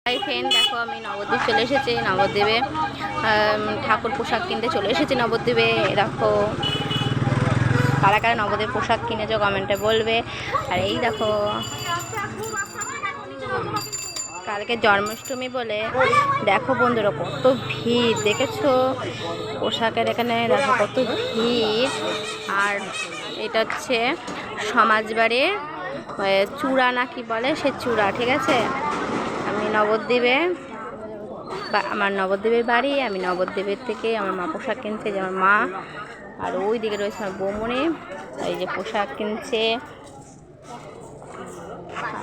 Hi friend, দেখো আমি নবদ্বীপ চলে এসেছি। নবদ্বীপে ঠাকুর পোশাক কিনতে চলে এসেছি নবদ্বীপে। দেখো কারা কারা নবদ্বীপ পোশাক কিনেছো কমেন্টে বলবে। আর এই দেখো কালকে জন্মাষ্টমী বলে দেখো বন্ধুরা কত ভিড় দেখেছো পোশাকের এখানে। দেখো কত ভিড়। আর এটা হচ্ছে সমাজবাড়ির চূড়া না কি বলে সে চূড়া, ঠিক আছে। আমি নবদ্বীপে আমার নবদ্বীপের বাড়ি। আমি নবদ্বীপের থেকে আমার মা পোশাক কিনছে, যে আমার মা। আর ওই দিকে রয়েছে আমার বৌমনি, এই যে পোশাক কিনছে।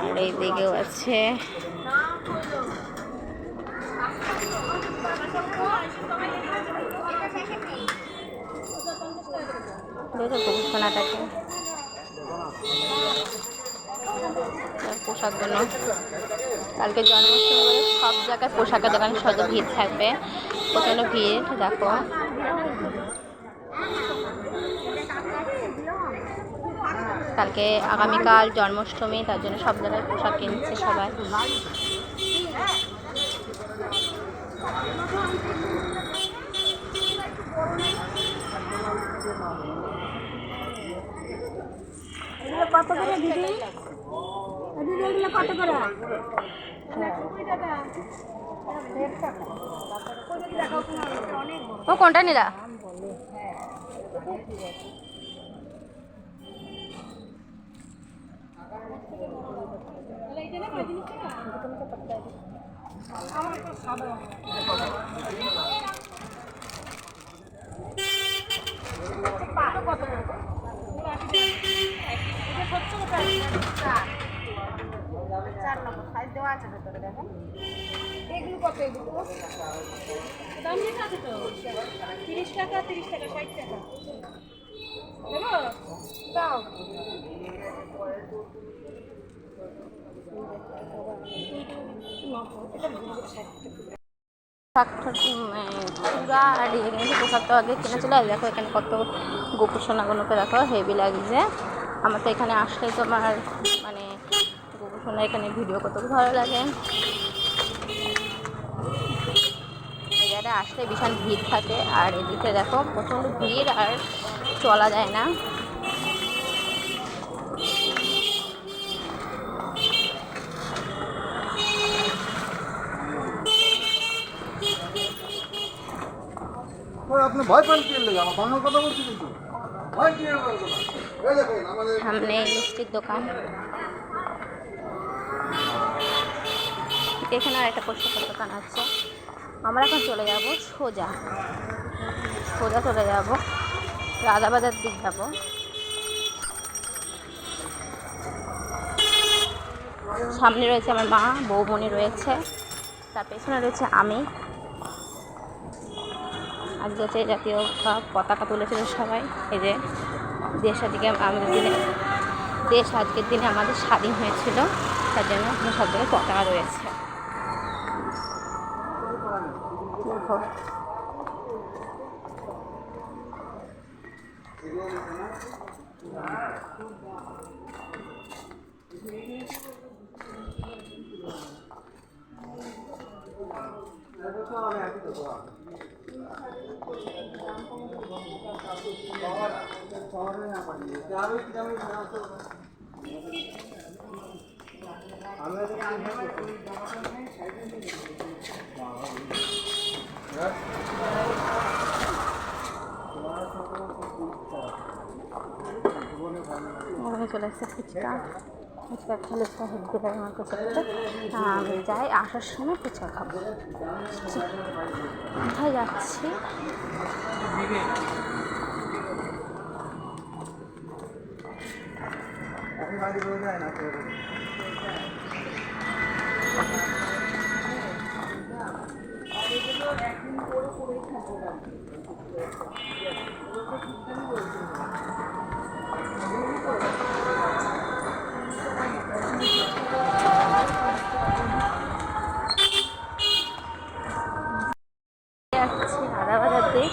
আর এই দিকেও আছে। পোশাকগুলো কালকে জন্মাষ্টমী বলে সব জায়গায় পোশাকের দোকানে সব ভিড় থাকবে, প্রচণ্ড ভিড়। দেখো কালকে আগামীকাল জন্মাষ্টমী, তার জন্য সব জায়গায় পোশাক কিনছে সবাই। কত করে দিদি? দিদি এগুলো কত করে? ও কোনটা নিলা? এগুলো কত? এগুলো দাম লেখা আছে তো, 30 টাকা, 30 টাকা, 60 টাকা। দেবো? দাও। চূড়া আর এখানে পোশাক তো আগে কিনেছিল। দেখো এখানে কত গোপুর সোনাগুলোকে দেখো হেভি লাগছে। আমার তো এখানে আসলেই তো আমার মানে গোপুর সোনা এখানে ভিডিও কত ভালো লাগে। এই জায়গাটা আসলে ভীষণ ভিড় থাকে। আর এদিকে দেখো প্রচণ্ড ভিড়, আর চলা যায় না। আপনি ভয় পান কি লাগে? আমার বাংলা কথা বলছি কিন্তু ভয় কি হবে না? এই দেখেন আমাদের সামনে মিষ্টির দোকান। এখানে আর একটা পোশাকের দোকান আছে। আমরা এখন চলে যাব সোজা সোজা চলে যাব রাজাবাজার দিক যাব। সামনে রয়েছে আমার মা, বৌমনি রয়েছে, তার পেছনে রয়েছে আমি। আজকে হচ্ছে জাতীয় পতাকা তুলেছিল সবাই। এই যে দেশ আজকে আমাদের দিনে, দেশ আজকের দিনে আমাদের স্বাধীন হয়েছিল, তার জন্য সব জায়গায় পতাকা রয়েছে। দেখো ওখানে চলে আসছে ফুচকা। ফুচকা খেলে হেলদি লাগে আমার কাছে। আমি যাই, আসার সময় ফুচকা খাবো। কোথায় যাচ্ছি? যাচ্ছি রাজাবাজার দিক।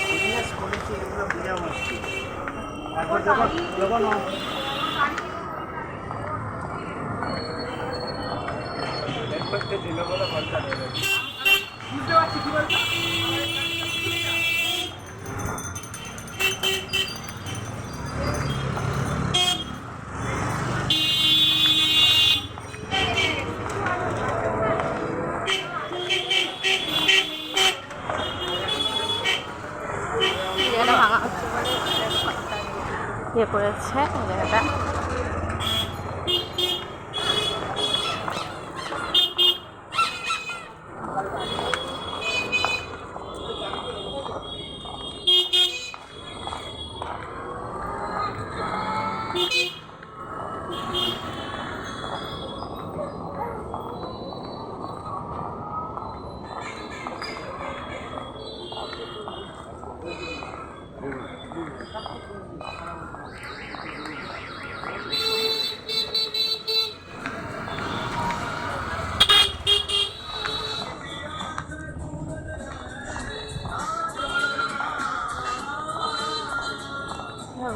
বিজনেস করেছি এগুলো বোঝা মুশকিল। একবার যখন বুঝতে পারছি কি বলতো জায়গাটা ভাঙা হচ্ছে বলে ইয়ে করেছে জায়গাটা।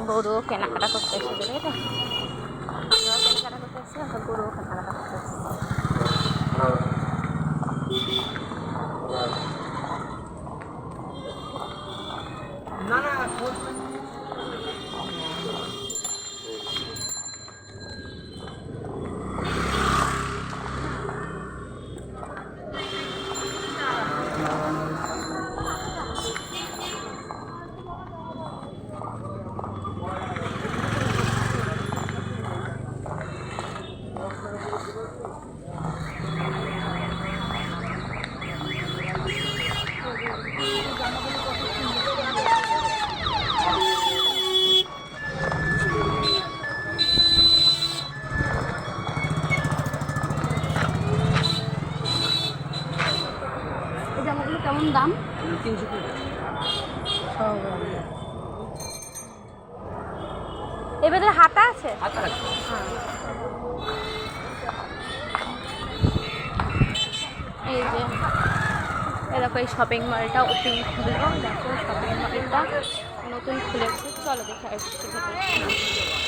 গরু কেনাকাটা করতে এসেছে, তাই তো? আমরাও কেনাকাটা করতে এসেছি, আর গরুও কেনাকাটা করতে এসেছি। না না এই জামাগুলো কেমন দাম? 300 টাকা। এর ভেতরে হাতা আছে? হাতা রাখো। এই যে এরকম এই শপিং মলটা ওপেন খুললো, দেখো শপিং মলটা নতুন খুলেছে। চলো দেখে আসছি ভেতরে।